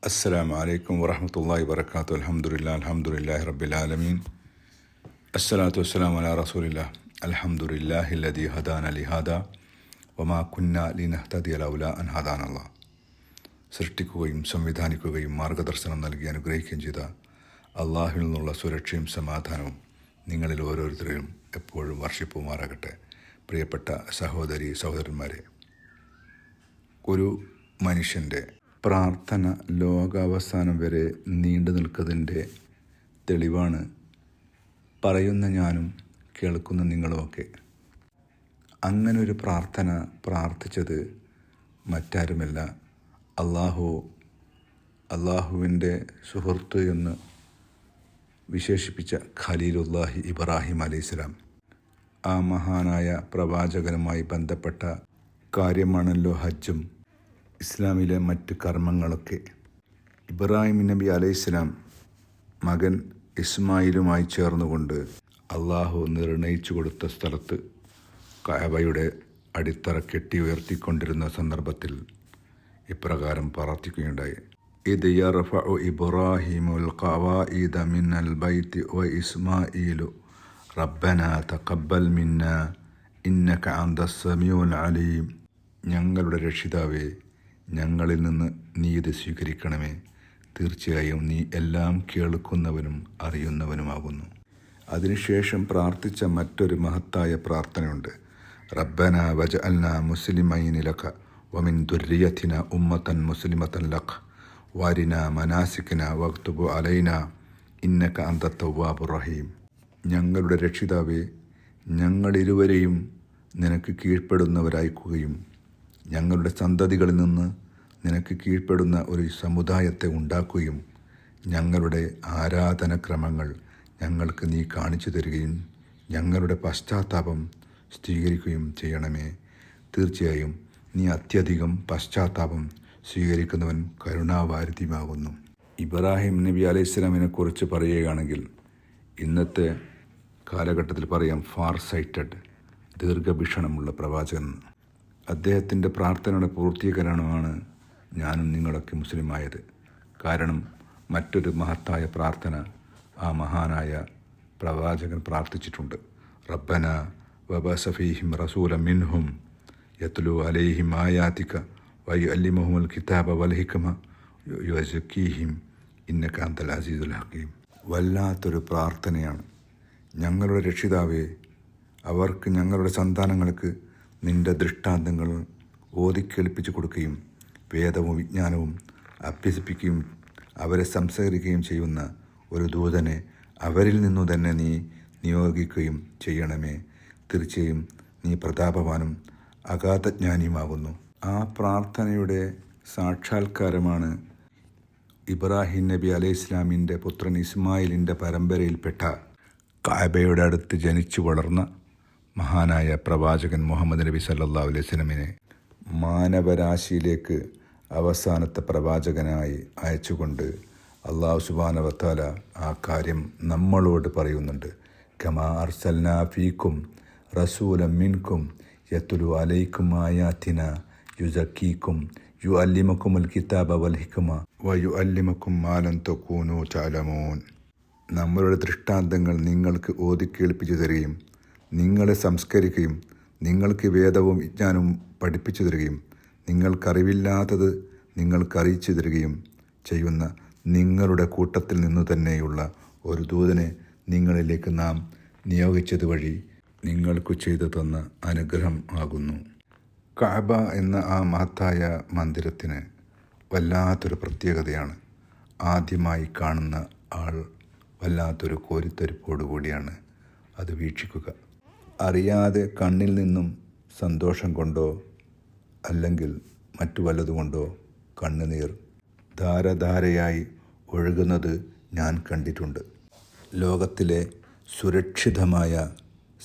അസ്സലാമു അലൈക്കും വറഹ്മത്തുള്ളാഹി വബറകാതുഹു. അൽഹംദുലില്ലാഹി റബ്ബിൽ ആലമീൻ. അസ്സലാത്തു വസ്സലാമു അലാ റസൂലില്ലാഹ്. അൽഹംദുലില്ലാഹില്ലദീ ഹദാന ലിഹാദാ വമാ കുന്നാ ലിനഹ്തദിയ ലൗലാ അൻ ഹദാനല്ലാഹ്. സൃഷ്ടിക്കുകയും സംവിധാനിക്കുകയും മാർഗദർശനം നൽകി അനുഗ്രഹിക്കുകയും ചെയ്ത അള്ളാഹുവിൽ നിന്നുള്ള സുരക്ഷയും സമാധാനവും നിങ്ങളിൽ ഓരോരുത്തരെയും എപ്പോഴും വർഷിപ്പുമാറാകട്ടെ. പ്രിയപ്പെട്ട സഹോദരി സഹോദരന്മാരെ, ഒരു മനുഷ്യൻ്റെ പ്രാർത്ഥന ലോകാവസാനം വരെ നീണ്ടു നിൽക്കുന്നതിൻ്റെ തെളിവാണ് പറയുന്ന ഞാനും കേൾക്കുന്ന നിങ്ങളുമൊക്കെ. അങ്ങനെ ഒരു പ്രാർത്ഥന പ്രാർത്ഥിച്ചത് മറ്റാരുമല്ല, അള്ളാഹുവിൻ്റെ സുഹൃത്ത് എന്ന് വിശേഷിപ്പിച്ച ഖലീലുല്ലാഹി ഇബ്രാഹിം അലൈഹിസ്സലാം. ആ മഹാനായ പ്രവാചകനുമായി ബന്ധപ്പെട്ട കാര്യമാണല്ലോ ഹജ്ജും ഇസ്ലാമിലെ മറ്റ് കർമ്മങ്ങളൊക്കെ. ഇബ്രാഹിം നബി അലൈഹിസ്സലാം മകൻ ഇസ്മായിലുമായി ചേർന്നുകൊണ്ട് അള്ളാഹു നിർണയിച്ചു കൊടുത്ത സ്ഥലത്ത് കഅബയുടെ അടിത്തറ കെട്ടി ഉയർത്തിക്കൊണ്ടിരുന്ന സന്ദർഭത്തിൽ ഇപ്രകാരം പ്രാർത്ഥിക്കുകയുണ്ടായി: ഇദ് യർഫഉ ഇബ്രാഹിമുൽ ഖവാഇദ മിനൽ ബൈത്തി വ ഇസ്മായിലു റബ്ബനാ തഖബ്ബൽ മിന്നാ ഇന്നക അന്തസ് സമീഉൽ അലീം. ഞങ്ങളുടെ രക്ഷിതാവേ, ഞങ്ങളിൽ നിന്ന് നീ ഇത് സ്വീകരിക്കണമേ, തീർച്ചയായും നീ എല്ലാം കേൾക്കുന്നവനും അറിയുന്നവനുമാകുന്നു. അതിനുശേഷം പ്രാർത്ഥിച്ച മറ്റൊരു മഹത്തായ പ്രാർത്ഥനയുണ്ട്: റബ്ബന വജഅൽനാ മുസ്ലിമൈനി ലക വമിൻ ദുർരിയത്തിന ഉമ്മത്തൻ മുസ്ലിമത്തൻ ലക വാരിന മനാസിക്കന വക്തുബു അലൈന ഇന്നക അന്ത തവ്വാബുർ റഹീം. ഞങ്ങളുടെ രക്ഷിതാവേ, ഞങ്ങളിരുവരെയും നിനക്ക് കീഴ്പ്പെടുന്നവരായിക്കുകയും ഞങ്ങളുടെ സന്തതികളിൽ നിന്ന് നിനക്ക് കീഴ്പ്പെടുന്ന ഒരു സമുദായത്തെ ഉണ്ടാക്കുകയും ഞങ്ങളുടെ ആരാധനക്രമങ്ങൾ ഞങ്ങൾക്ക് നീ കാണിച്ചു തരികയും ഞങ്ങളുടെ പശ്ചാത്താപം സ്വീകരിക്കുകയും ചെയ്യണമേ. തീർച്ചയായും നീ അത്യധികം പശ്ചാത്താപം സ്വീകരിക്കുന്നവൻ കരുണാവാരിധിയുമാകുന്നു. ഇബ്രാഹിം നബി അലൈഹിസ്സലാമിനെ കുറിച്ച് പറയുകയാണെങ്കിൽ ഇന്നത്തെ കാലഘട്ടത്തിൽ പറയാം ഫാർ സൈറ്റഡ്, ദീർഘവീക്ഷണമുള്ള പ്രവാചകൻ. അദ്ദേഹത്തിൻ്റെ പ്രാർത്ഥനയുടെ പൂർത്തീകരണമാണ് ഞാനും നിങ്ങളൊക്കെ മുസ്ലിമായത്. കാരണം മറ്റൊരു മഹത്തായ പ്രാർത്ഥന ആ മഹാനായ പ്രവാചകൻ പ്രാർത്ഥിച്ചിട്ടുണ്ട്: റബ്ബന വബഅസ് ഫീഹിം റസൂലൻ മിൻഹും യത്ലു അലൈഹിം ആയാതിക വയുഅല്ലിമുഹുൽ കിതാബ വൽ ഹിക്മ വയുസക്കീഹിം ഇന്നക അൻതൽ അസീസുൽ ഹകീം. വല്ലാത്തൊരു പ്രാർത്ഥനയാണ്. ഞങ്ങളുടെ രക്ഷിതാവേ, അവർക്ക്, ഞങ്ങളുടെ സന്താനങ്ങൾക്ക് നിന്റെ ദൃഷ്ടാന്തങ്ങൾ ഓതിക്കേൾപ്പിച്ചു കൊടുക്കുകയും വേദവും വിജ്ഞാനവും അഭ്യസിപ്പിക്കുകയും അവരെ സംസ്കരിക്കുകയും ചെയ്യുന്ന ഒരു ദൂതനെ അവരിൽ നിന്നു തന്നെ നീ നിയോഗിക്കുകയും ചെയ്യണമേ. തീർച്ചയായും നീ പ്രതാപവാനും അഗാധജ്ഞാനിയുമാകുന്നു. ആ പ്രാർത്ഥനയുടെ സാക്ഷാത്കാരമാണ് ഇബ്രാഹിം നബി അലൈഹി ഇസ്ലാമിൻ്റെ പുത്രൻ ഇസ്മായിലിൻ്റെ പരമ്പരയിൽപ്പെട്ട കഅബയുടെ അടുത്ത് ജനിച്ചു വളർന്ന മഹാനായ പ്രവാചകൻ മുഹമ്മദ് നബി സല്ലല്ലാഹു അലൈഹി വസല്ലമയെ മാനവരാശിയിലേക്ക് അവസാനത്തെ പ്രവാചകനായി അയച്ചുകൊണ്ട് അല്ലാഹു സുബ്ഹാനഹു വ തആല ആ കാര്യം നമ്മളോട് പറയുന്നുണ്ട്: കമാ അർസൽനാ ഫീക്കും റസൂലൻ മിൻകും യത്ലു അലൈക്കും ആയാതിന യുസക്കീക്കും യുഅല്ലിമുക്കുമുൽ കിതാബ വൽ ഹിക്മ വയുഅല്ലിമുക്കും മാ ലം തകൂനൂ തഅലമൂൻ. നമ്മളുടെ ദൃഷ്ടാന്തങ്ങൾ നിങ്ങൾക്ക് ഓതിക്കേൾപ്പിച്ചു തരികയും നിങ്ങളെ സംസ്കരിക്കുകയും നിങ്ങൾക്ക് വേദവും വിജ്ഞാനവും പഠിപ്പിച്ചു തരികയും നിങ്ങൾക്കറിവില്ലാത്തത് നിങ്ങൾക്കറിയിച്ചു തരികയും ചെയ്യുന്ന നിങ്ങളുടെ കൂട്ടത്തിൽ നിന്നു തന്നെയുള്ള ഒരു ദൂതനെ നിങ്ങളിലേക്ക് നാം നിയോഗിച്ചത് വഴി നിങ്ങൾക്ക് ചെയ്തു തന്ന അനുഗ്രഹം ആകുന്നു. കഅബ എന്ന ആ മഹത്തായ മന്ദിരത്തിന് വല്ലാത്തൊരു പ്രത്യേകതയാണ്. ആദ്യമായി കാണുന്ന ആൾ വല്ലാത്തൊരു കോരിത്തരിപ്പോടുകൂടിയാണ് അത് വീക്ഷിക്കുക. അറിയാതെ കണ്ണിൽ നിന്നും സന്തോഷം കൊണ്ടോ അല്ലെങ്കിൽ മറ്റു വല്ലതുകൊണ്ടോ കണ്ണുനീർ ധാരധാരയായി ഒഴുകുന്നത് ഞാൻ കണ്ടിട്ടുണ്ട്. ലോകത്തിലെ സുരക്ഷിതമായ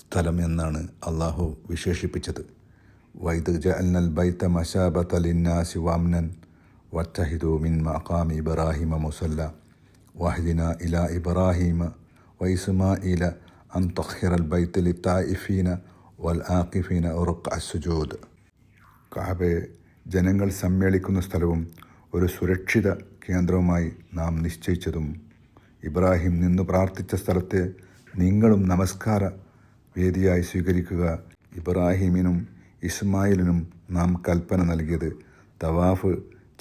സ്ഥലം എന്നാണ് അള്ളാഹു വിശേഷിപ്പിച്ചത്. വൈദ് ജഅൽനൽ ബൈത മശാബത ലിന്നാസി വഅംനൻ വത്തഹിദു മിൻ മഖാമി ഇബ്രാഹിമ മുസല്ല വഹ്ദിന ഇലാ ഇബ്രാഹിമ വഇസ്മാഈല അൻ തഖ്ഹിറൽ ബൈത ലിത്തായിഫീന വൽ ആഖിഫീന റുക്അ സുജൂദ്. കഅബയെ ജനങ്ങൾ സമ്മേളിക്കുന്ന സ്ഥലവും ഒരു സുരക്ഷിത കേന്ദ്രവുമായി നാം നിശ്ചയിച്ചതും ഇബ്രാഹിം നിന്ന് പ്രാർത്ഥിച്ച സ്ഥലത്തെ നിങ്ങളും നമസ്കാര വേദിയായി സ്വീകരിക്കുക. ഇബ്രാഹിമിനും ഇസ്മായിലിനും നാം കൽപ്പന നൽകിയത് തവാഫ്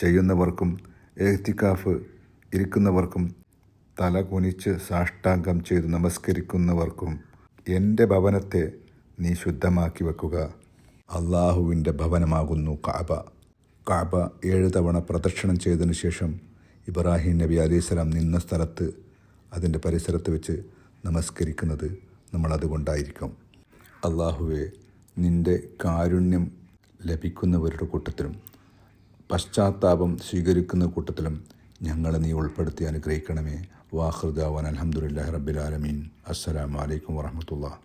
ചെയ്യുന്നവർക്കും എഹ്തികാഫ് ഇരിക്കുന്നവർക്കും തല കുനിച്ച് സാഷ്ടാംഗം ചെയ്ത് നമസ്കരിക്കുന്നവർക്കും എൻ്റെ ഭവനത്തെ നീ ശുദ്ധമാക്കി വെക്കുക. അള്ളാഹുവിൻ്റെ ഭവനമാകുന്നു കഅബ. കഅബ 7 തവണ പ്രദക്ഷിണം ചെയ്തതിനു ശേഷം ഇബ്രാഹിം നബി അലൈഹിസ്സലാം നിന്ന സ്ഥലത്ത് അതിൻ്റെ പരിസരത്ത് വെച്ച് നമസ്കരിക്കുന്നത് നമ്മൾ അതുകൊണ്ടായിരിക്കും. അള്ളാഹുവെ, നിൻ്റെ കാരുണ്യം ലഭിക്കുന്നവരുടെ കൂട്ടത്തിലും പശ്ചാത്താപം സ്വീകരിക്കുന്ന കൂട്ടത്തിലും ഞങ്ങളെ നീ ഉൾപ്പെടുത്തി അനുഗ്രഹിക്കണമേ. വാഖിർ ദഅ്വാനാ അൽഹംദുലില്ലാഹി റബ്ബിൽ ആലമീൻ. അസ്സലാമു അലൈക്കും വറഹ്മത്തുള്ളാഹി.